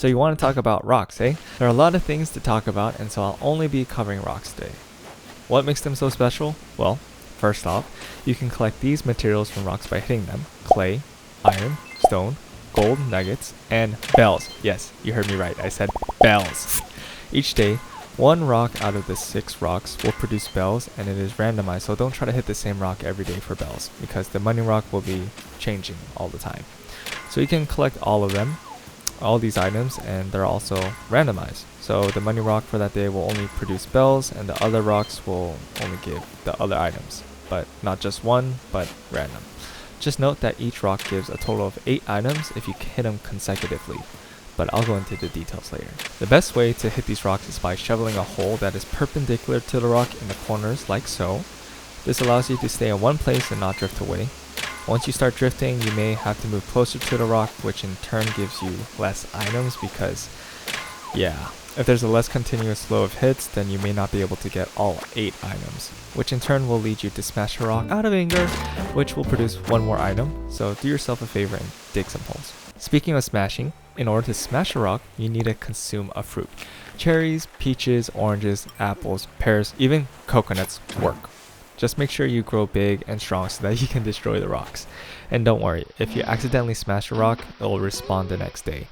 So you want to talk about rocks, eh? There are a lot of things to talk about, and so I'll only be covering rocks today. What makes them so special? Well, first off, you can collect these materials from rocks by hitting them: clay, iron, stone, gold nuggets, and bells. Yes, you heard me right, I said bells. Each day, one rock out of the 6 rocks will produce bells, and it is randomized, so don't try to hit the same rock every day for bells, because the money rock will be changing all the time. So you can collect all of them, all these items, and they're also randomized. So the money rock for that day will only produce bells, and the other rocks will only give the other items, but not just one, but random. Just note that each rock gives a total of 8 items if you hit them consecutively, but I'll go into the details later. The best way to hit these rocks is by shoveling a hole that is perpendicular to the rock in the corners, like so. This allows you to stay in one place and not drift away. Once you start drifting, you may have to move closer to the rock, which in turn gives you less items because, yeah, if there's a less continuous flow of hits, then you may not be able to get all 8 items, which in turn will lead you to smash a rock out of anger, which will produce 1 more item. So do yourself a favor and dig some holes. Speaking of smashing, in order to smash a rock, you need to consume a fruit. Cherries, peaches, oranges, apples, pears, even coconuts work. Just make sure you grow big and strong so that you can destroy the rocks. And don't worry, if you accidentally smash a rock, it will respawn the next day.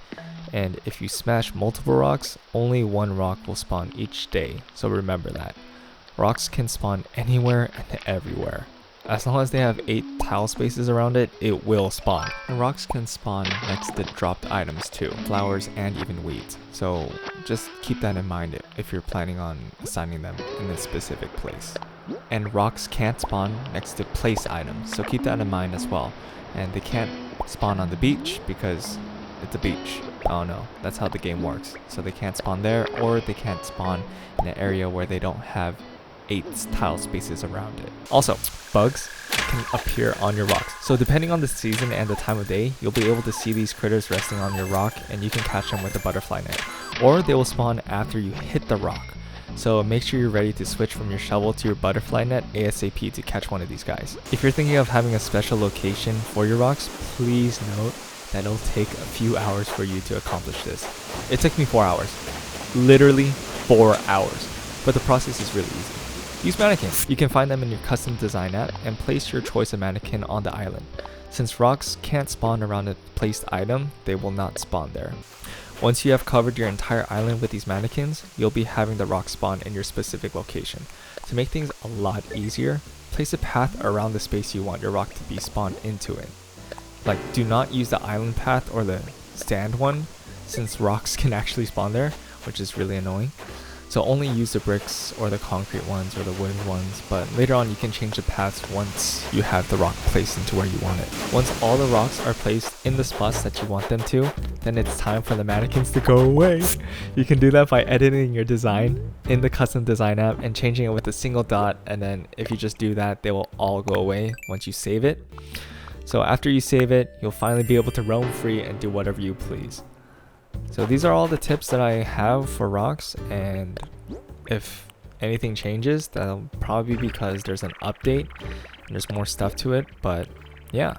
And if you smash multiple rocks, only 1 rock will spawn each day, so remember that. Rocks can spawn anywhere and everywhere. As long as they have 8 tile spaces around it, it will spawn. And rocks can spawn next to dropped items too, flowers and even weeds. So just keep that in mind if you're planning on assigning them in a specific place. And rocks can't spawn next to place items, so keep that in mind as well. And they can't spawn on the beach because it's a beach. Oh no, that's how the game works. So they can't spawn there, or they can't spawn in an area where they don't have 8 tile spaces around it. Also, bugs can appear on your rocks. So depending on the season and the time of day, you'll be able to see these critters resting on your rock, and you can catch them with a butterfly net. Or they will spawn after you hit the rock. So make sure you're ready to switch from your shovel to your butterfly net ASAP to catch one of these guys. If you're thinking of having a special location for your rocks, please note that it'll take a few hours for you to accomplish this. It took me 4 hours. Literally 4 hours. But the process is really easy. Use mannequins. You can find them in your custom design app and place your choice of mannequin on the island. Since rocks can't spawn around a placed item, they will not spawn there. Once you have covered your entire island with these mannequins, you'll be having the rock spawn in your specific location. To make things a lot easier, place a path around the space you want your rock to be spawned into it. Like, do not use the island path or the sand one, since rocks can actually spawn there, which is really annoying. So only use the bricks or the concrete ones or the wooden ones, but later on you can change the paths once you have the rock placed into where you want it. Once all the rocks are placed in the spots that you want them to, then it's time for the mannequins to go away. You can do that by editing your design in the custom design app and changing it with a single dot, and then if you just do that, they will all go away once you save it. So after you save it, you'll finally be able to roam free and do whatever you please. So these are all the tips that I have for rocks, and if anything changes, that'll probably be because there's an update and there's more stuff to it, but yeah.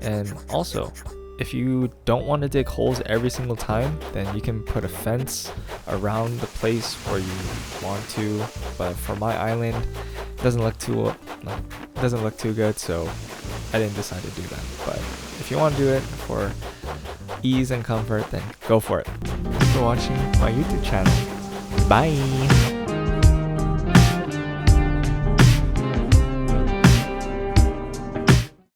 And also, if you don't want to dig holes every single time, then you can put a fence around the place where you want to, but for my island, it doesn't look too good, so I didn't decide to do that. But if you want to do it for ease and comfort, then go for it. Thanks for watching my YouTube channel. Bye!